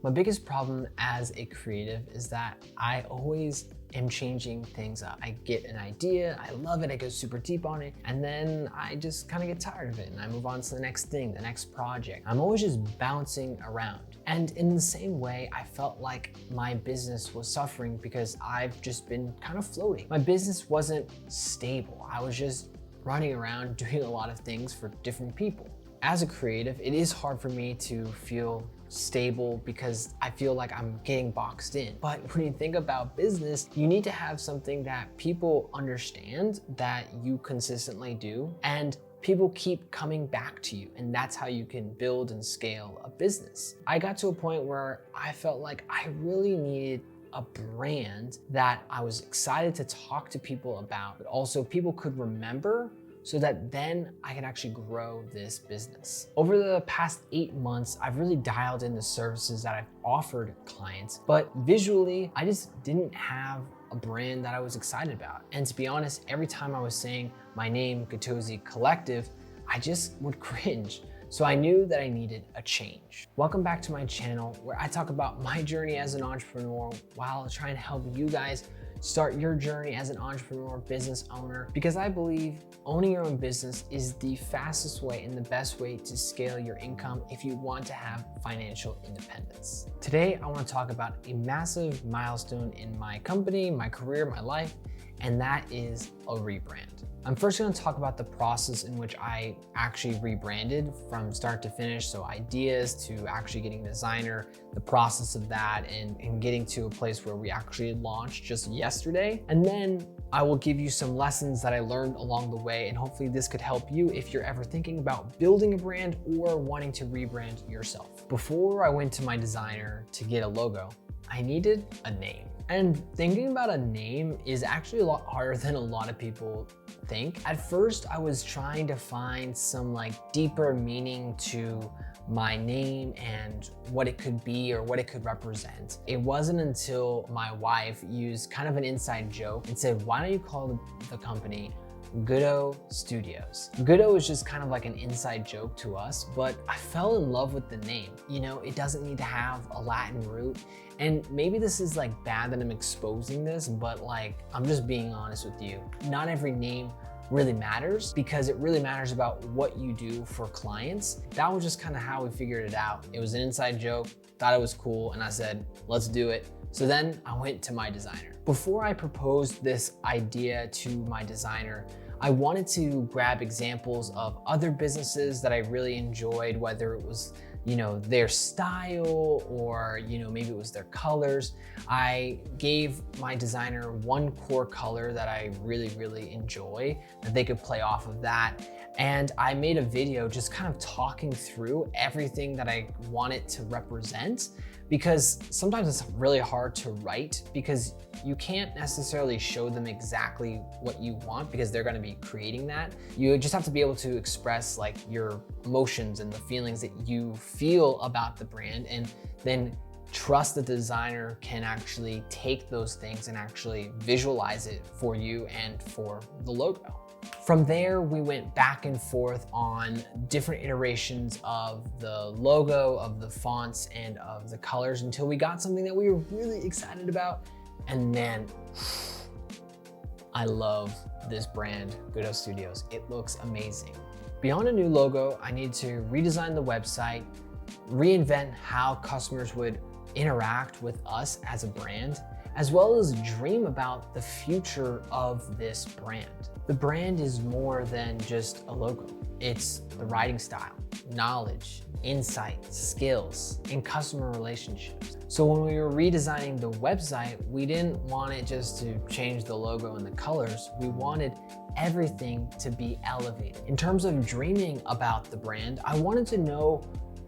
My biggest problem as a creative is that I always am changing things up. I get an idea, I love it, I go super deep on it, and then I just kind of get tired of it and I move on to the next thing, the next project. I'm always just bouncing around. And in the same way, I felt like my business was suffering because I've just been kind of floating. My business wasn't stable. I was just running around doing a lot of things for different people. As a creative, it is hard for me to feel stable because I feel like I'm getting boxed in. But when you think about business, you need to have something that people understand that you consistently do, and people keep coming back to you, and that's how you can build and scale a business. I got to a point where I felt like I really needed a brand that I was excited to talk to people about, but also people could remember, so that then I can actually grow this business. Over the past 8 months, I've really dialed in the services that I've offered clients, but visually, I just didn't have a brand that I was excited about. And to be honest, every time I was saying my name, Gattozzi Collective, I just would cringe. So I knew that I needed a change. Welcome back to my channel where I talk about my journey as an entrepreneur while trying to help you guys start your journey as an entrepreneur, business owner, because I believe owning your own business is the fastest way and the best way to scale your income if you want to have financial independence. Today, I want to talk about a massive milestone in my company, my career, my life, and that is a rebrand. I'm first going to talk about the process in which I actually rebranded from start to finish. So ideas to actually getting a designer, the process of that, and getting to a place where we actually launched just yesterday. And then I will give you some lessons that I learned along the way, and hopefully this could help you if you're ever thinking about building a brand or wanting to rebrand yourself. Before I went to my designer to get a logo, I needed a name. And thinking about a name is actually a lot harder than a lot of people think. At first, I was trying to find some deeper meaning to my name and what it could be or what it could represent. It wasn't until my wife used kind of an inside joke and said, why don't you call the company Goodo Studios? Goodo is just kind of like an inside joke to us, but I fell in love with the name. You know, it doesn't need to have a Latin root. And maybe this is bad that I'm exposing this, but I'm just being honest with you. Not every name really matters, because it really matters about what you do for clients. That was just kind of how we figured it out. It was an inside joke, thought it was cool, and I said, let's do it. So then I went to my designer. Before I proposed this idea to my designer, I wanted to grab examples of other businesses that I really enjoyed, whether it was their style or maybe it was their colors. I gave my designer one core color that I really enjoy, that they could play off of that. And I made a video just kind of talking through everything that I want it to represent, because sometimes it's really hard to write because you can't necessarily show them exactly what you want because they're going to be creating that. You just have to be able to express your emotions and the feelings that you feel about the brand, and then trust the designer can actually take those things and actually visualize it for you and for the logo. From there, we went back and forth on different iterations of the logo, of the fonts, and of the colors until we got something that we were really excited about. And then I love this brand, Goodo Studios. It looks amazing. Beyond a new logo, I need to redesign the website, reinvent how customers would interact with us as a brand, as well as dream about the future of this brand. The brand is more than just a logo. It's the writing style, knowledge, insight, skills, and customer relationships. So when we were redesigning the website, we didn't want it just to change the logo and the colors. We wanted everything to be elevated. In terms of dreaming about the brand, I wanted to know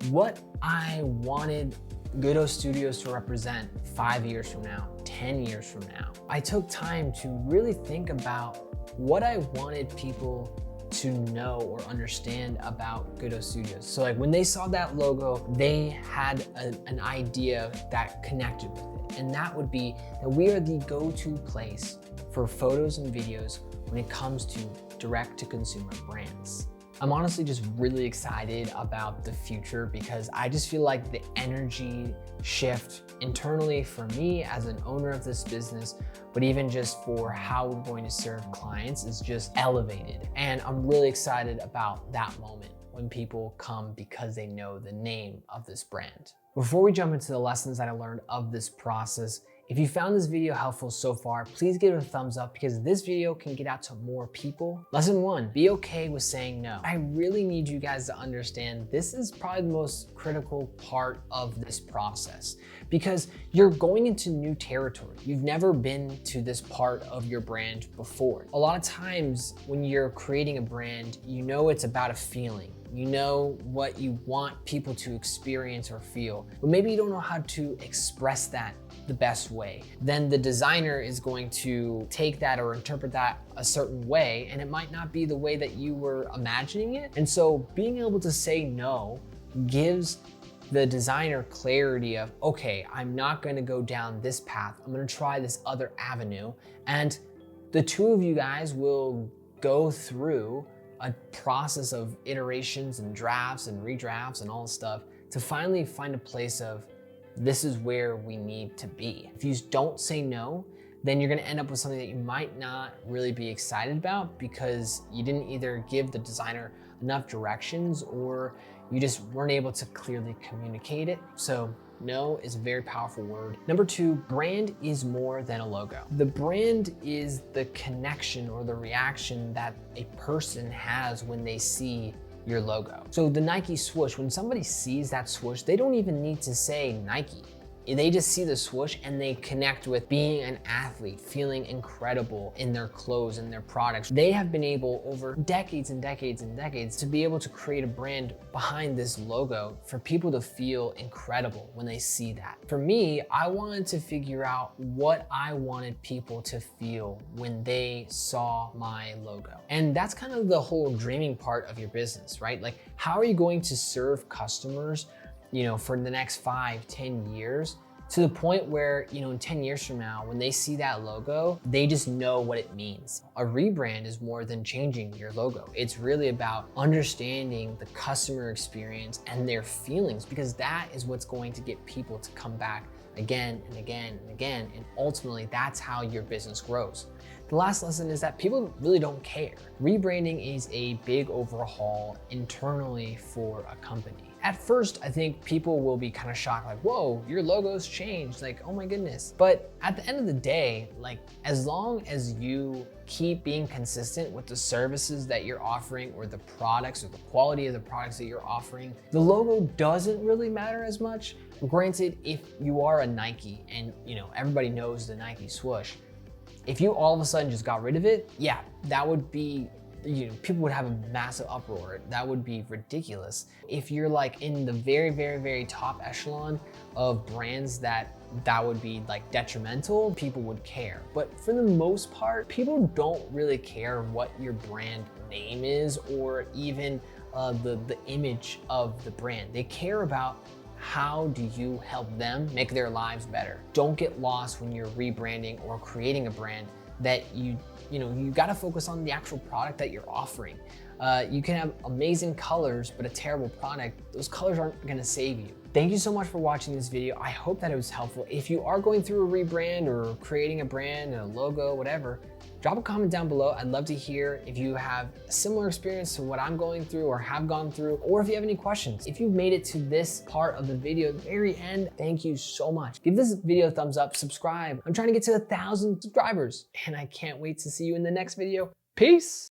what I wanted Goodo Studios to represent 5 years from now, 10 years from now. I took time to really think about what I wanted people to know or understand about Goodo Studios. So when they saw that logo, they had an idea that connected with it. And that would be that we are the go-to place for photos and videos when it comes to direct-to-consumer brands. I'm honestly just really excited about the future because I just feel like the energy shift internally for me as an owner of this business, but even just for how we're going to serve clients is just elevated. And I'm really excited about that moment when people come because they know the name of this brand. Before we jump into the lessons that I learned of this process, if you found this video helpful so far, please give it a thumbs up because this video can get out to more people. Lesson 1, be okay with saying no. I really need you guys to understand this is probably the most critical part of this process because you're going into new territory. You've never been to this part of your brand before. A lot of times when you're creating a brand, you know it's about a feeling. You know what you want people to experience or feel, but maybe you don't know how to express that the best way. Then the designer is going to take that or interpret that a certain way, and it might not be the way that you were imagining it. And so being able to say no gives the designer clarity of, okay, I'm not gonna go down this path. I'm gonna try this other avenue. And the two of you guys will go through a process of iterations and drafts and redrafts and all this stuff to finally find a place of, this is where we need to be. If you don't say no, then you're gonna end up with something that you might not really be excited about because you didn't either give the designer enough directions or you just weren't able to clearly communicate it. So no is a very powerful word. Number 2, brand is more than a logo. The brand is the connection or the reaction that a person has when they see your logo. So the Nike swoosh, when somebody sees that swoosh, they don't even need to say Nike. They just see the swoosh and they connect with being an athlete, feeling incredible in their clothes and their products. They have been able over decades and decades and decades to be able to create a brand behind this logo for people to feel incredible when they see that. For me, I wanted to figure out what I wanted people to feel when they saw my logo. And that's kind of the whole dreaming part of your business, right? Like, how are you going to serve customers for the next 5, 10 years to the point where, in 10 years from now, when they see that logo, they just know what it means. A rebrand is more than changing your logo. It's really about understanding the customer experience and their feelings because that is what's going to get people to come back again and again and again. And ultimately, that's how your business grows. The last lesson is that people really don't care. Rebranding is a big overhaul internally for a company. At first, I think people will be kind of shocked, like, whoa, your logo's changed, like, oh my goodness. But at the end of the day, like, as long as you keep being consistent with the services that you're offering or the products or the quality of the products that you're offering, the logo doesn't really matter as much. Granted, if you are a Nike and everybody knows the Nike swoosh, if you all of a sudden just got rid of it, yeah, that would be, people would have a massive uproar. That would be ridiculous. If you're like in the very, very, very top echelon of brands that would be like detrimental, people would care. But for the most part, people don't really care what your brand name is or even the image of the brand. They care about how do you help them make their lives better. Don't get lost when you're rebranding or creating a brand that you gotta focus on the actual product that you're offering. You can have amazing colors, but a terrible product, those colors aren't gonna save you. Thank you so much for watching this video. I hope that it was helpful. If you are going through a rebrand or creating a brand, a logo, whatever, drop a comment down below. I'd love to hear if you have a similar experience to what I'm going through or have gone through, or if you have any questions. If you've made it to this part of the video, the very end, thank you so much. Give this video a thumbs up, subscribe. I'm trying to get to 1,000 subscribers, and I can't wait to see you in the next video. Peace.